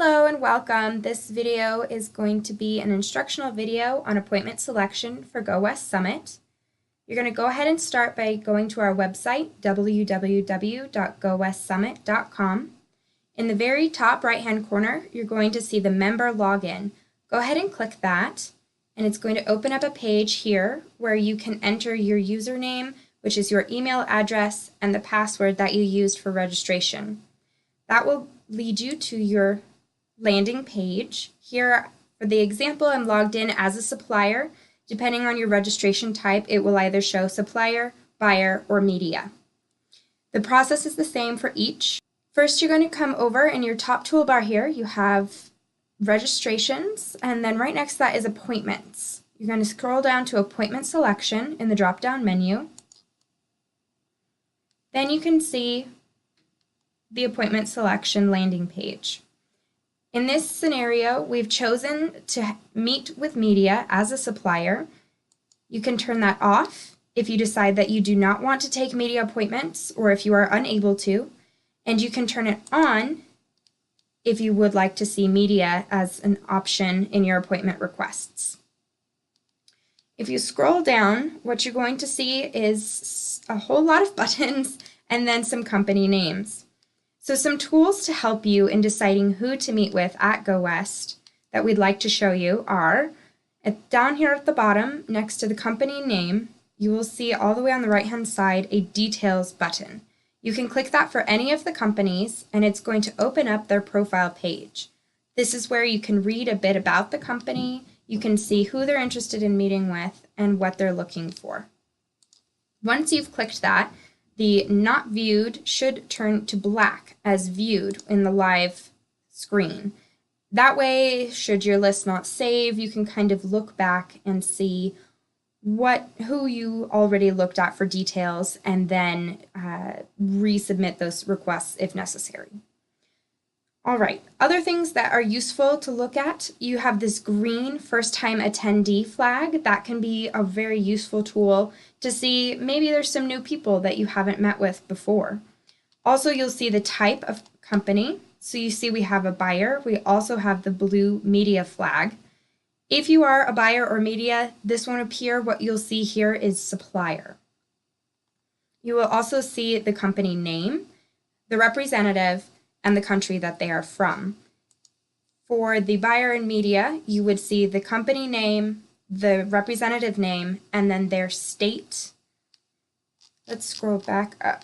Hello and welcome. This video is going to be an instructional video on appointment selection for Go West Summit. You're going to go ahead and start by going to our website, www.gowestsummit.com. In the very top right-hand corner, you're going to see the member login. Go ahead and click that, and it's going to open up a page here where you can enter your username, which is your email address, and the password that you used for registration. That will lead you to your landing page. Here, for the example, I'm logged in as a supplier. Depending on your registration type, it will either show supplier, buyer, or media. The process is the same for each. First, you're going to come over in your top toolbar here. You have registrations, and then right next to that is appointments. You're going to scroll down to appointment selection in the drop-down menu. Then you can see the appointment selection landing page. In this scenario, we've chosen to meet with media as a supplier. You can turn that off if you decide that you do not want to take media appointments or if you are unable to, and you can turn it on if you would like to see media as an option in your appointment requests. If you scroll down, what you're going to see is a whole lot of buttons and then some company names. So some tools to help you in deciding who to meet with at Go West that we'd like to show you are, down here at the bottom next to the company name, you will see all the way on the right hand side a details button. You can click that for any of the companies and it's going to open up their profile page. This is where you can read a bit about the company, you can see who they're interested in meeting with and what they're looking for. Once you've clicked that, the not viewed should turn to black as viewed in the live screen. That way, should your list not save, you can kind of look back and see who you already looked at for details and then resubmit those requests if necessary. All right, other things that are useful to look at, you have this green first-time attendee flag. That can be a very useful tool to see maybe there's some new people that you haven't met with before. Also, you'll see the type of company. So you see we have a buyer. We also have the blue media flag. If you are a buyer or media, this won't appear. What you'll see here is supplier. You will also see the company name, the representative, and the country that they are from. For the buyer and media, you would see the company name, the representative name, and then their state. Let's scroll back up.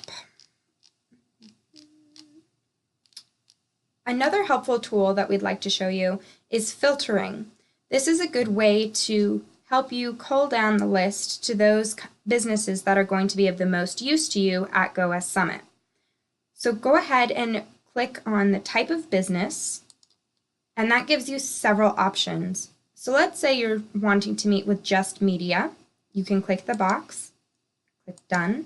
Another helpful tool that we'd like to show you is filtering. This is a good way to help you cull down the list to those businesses that are going to be of the most use to you at Go West Summit. So go ahead and click on the type of business, and that gives you several options. So let's say you're wanting to meet with just media. You can click the box, click done,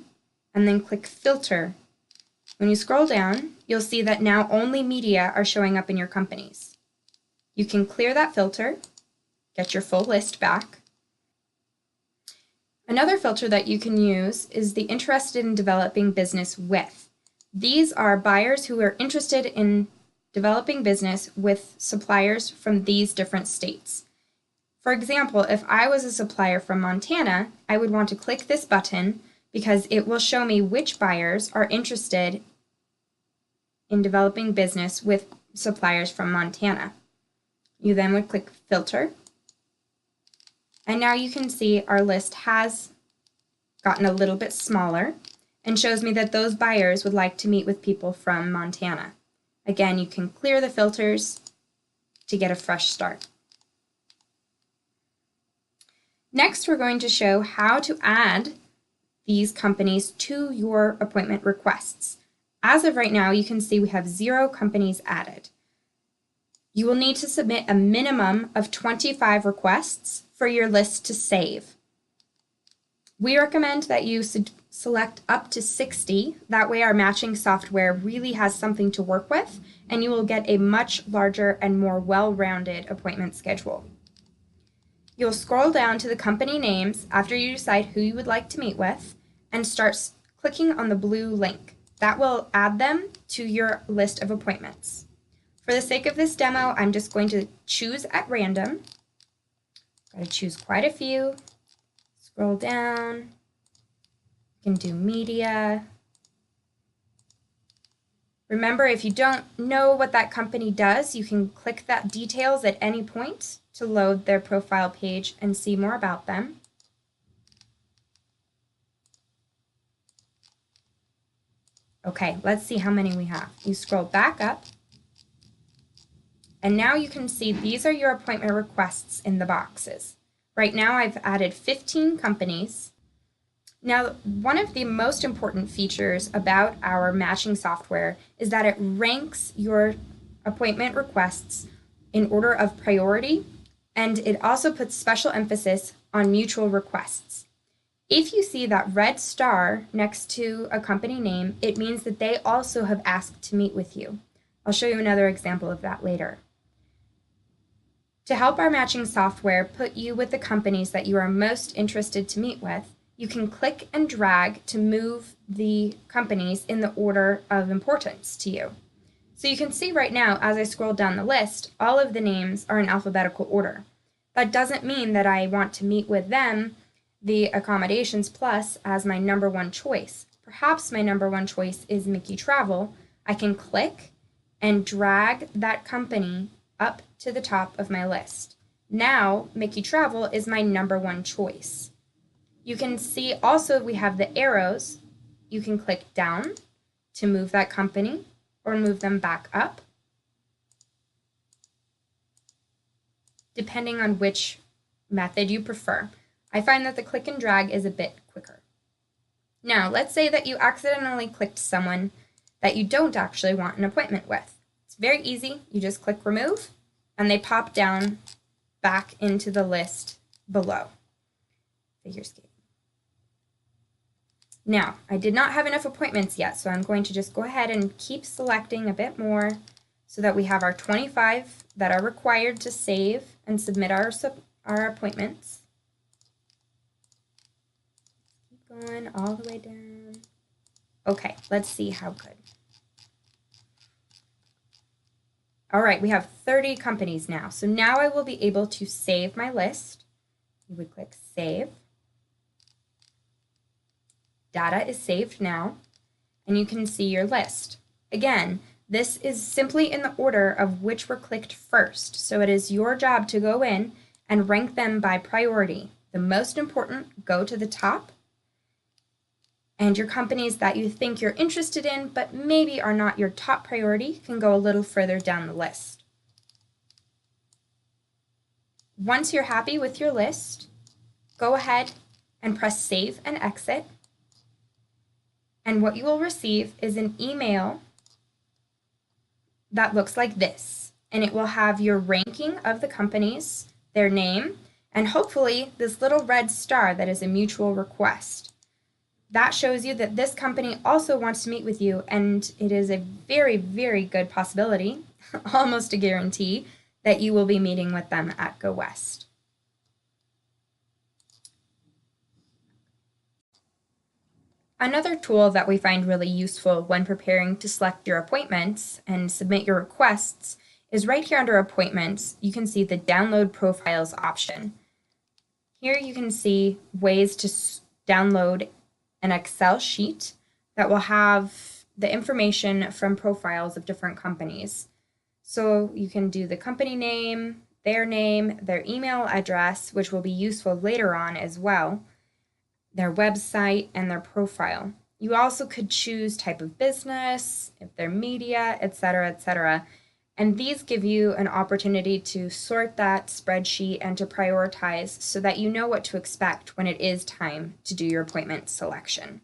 and then click filter. When you scroll down, you'll see that now only media are showing up in your companies. You can clear that filter, get your full list back. Another filter that you can use is the interested in developing business with. These are buyers who are interested in developing business with suppliers from these different states. For example, if I was a supplier from Montana, I would want to click this button because it will show me which buyers are interested in developing business with suppliers from Montana. You then would click filter, and now you can see our list has gotten a little bit smaller and shows me that those buyers would like to meet with people from Montana. Again, you can clear the filters to get a fresh start. Next, we're going to show how to add these companies to your appointment requests. As of right now, you can see we have 0 companies added. You will need to submit a minimum of 25 requests for your list to save. We recommend that you select up to 60. That way our matching software really has something to work with, and you will get a much larger and more well-rounded appointment schedule. You'll scroll down to the company names after you decide who you would like to meet with and start clicking on the blue link. That will add them to your list of appointments. For the sake of this demo, I'm just going to choose at random. I'm going to choose quite a few. Scroll down. You can do media. Remember, if you don't know what that company does, you can click that details at any point to load their profile page and see more about them. Okay, let's see how many we have. You scroll back up, and now you can see these are your appointment requests in the boxes. Right now I've added 15 companies. Now, one of the most important features about our matching software is that it ranks your appointment requests in order of priority, and it also puts special emphasis on mutual requests. If you see that red star next to a company name, it means that they also have asked to meet with you. I'll show you another example of that later. To help our matching software put you with the companies that you are most interested to meet with, you can click and drag to move the companies in the order of importance to you. So you can see right now, as I scroll down the list, all of the names are in alphabetical order. That doesn't mean that I want to meet with them, the Accommodations Plus, as my number one choice. Perhaps my number one choice is Mickey Travel. I can click and drag that company up to the top of my list. Now, Mickey Travel is my number one choice. You can see also we have the arrows. You can click down to move that company or move them back up, depending on which method you prefer. I find that the click and drag is a bit quicker. Now, let's say that you accidentally clicked someone that you don't actually want an appointment with. It's very easy. You just click remove, and they pop down back into the list below. Figure skating. Now, I did not have enough appointments yet, so I'm going to just go ahead and keep selecting a bit more so that we have our 25 that are required to save and submit our appointments. Keep going all the way down. Okay, let's see how good. All right, we have 30 companies now. So now I will be able to save my list. You would click save. Data is saved now, and you can see your list. Again, this is simply in the order of which were clicked first, so it is your job to go in and rank them by priority. The most important go to the top, and your companies that you think you're interested in but maybe are not your top priority can go a little further down the list. Once you're happy with your list, go ahead and press save and exit. And what you will receive is an email that looks like this. And it will have your ranking of the companies, their name, and hopefully this little red star that is a mutual request. That shows you that this company also wants to meet with you, and it is a very, very good possibility, almost a guarantee, that you will be meeting with them at Go West. Another tool that we find really useful when preparing to select your appointments and submit your requests is right here under Appointments. You can see the Download Profiles option. Here you can see ways to download an Excel sheet that will have the information from profiles of different companies. So you can do the company name, their email address, which will be useful later on as well, their website, and their profile. You also could choose type of business, if they're media, etc., etc. And these give you an opportunity to sort that spreadsheet and to prioritize so that you know what to expect when it is time to do your appointment selection.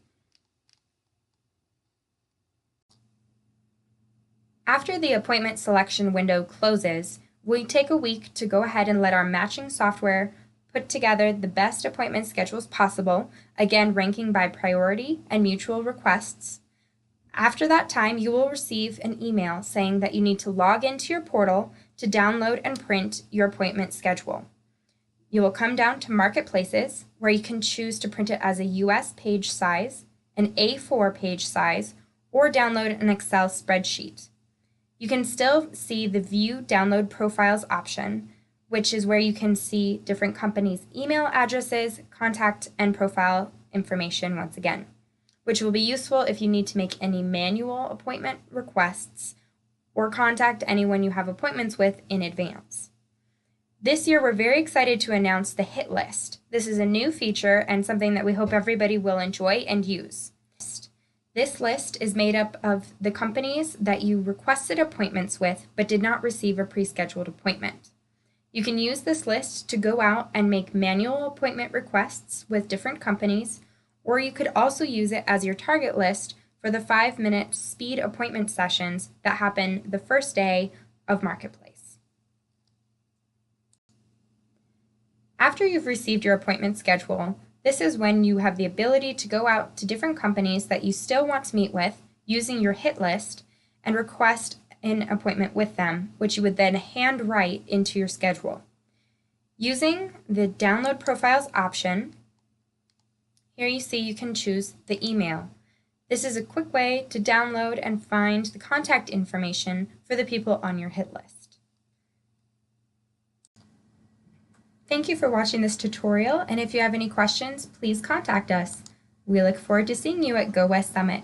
After the appointment selection window closes, we take a week to go ahead and let our matching software put together the best appointment schedules possible, again ranking by priority and mutual requests. After that time, you will receive an email saying that you need to log into your portal to download and print your appointment schedule. You will come down to Marketplaces, where you can choose to print it as a US page size, an A4 page size, or download an Excel spreadsheet. You can still see the View Download Profiles option, which is where you can see different companies' email addresses, contact, and profile information once again, which will be useful if you need to make any manual appointment requests or contact anyone you have appointments with in advance. This year, we're very excited to announce the Hit List. This is a new feature and something that we hope everybody will enjoy and use. This list is made up of the companies that you requested appointments with but did not receive a pre-scheduled appointment. You can use this list to go out and make manual appointment requests with different companies, or you could also use it as your target list for the 5-minute speed appointment sessions that happen the first day of Marketplace. After you've received your appointment schedule, this is when you have the ability to go out to different companies that you still want to meet with using your hit list and request an appointment with them, which you would then hand write into your schedule. Using the Download Profiles option, here you see you can choose the email. This is a quick way to download and find the contact information for the people on your hit list. Thank you for watching this tutorial, and if you have any questions, please contact us. We look forward to seeing you at Go West Summit.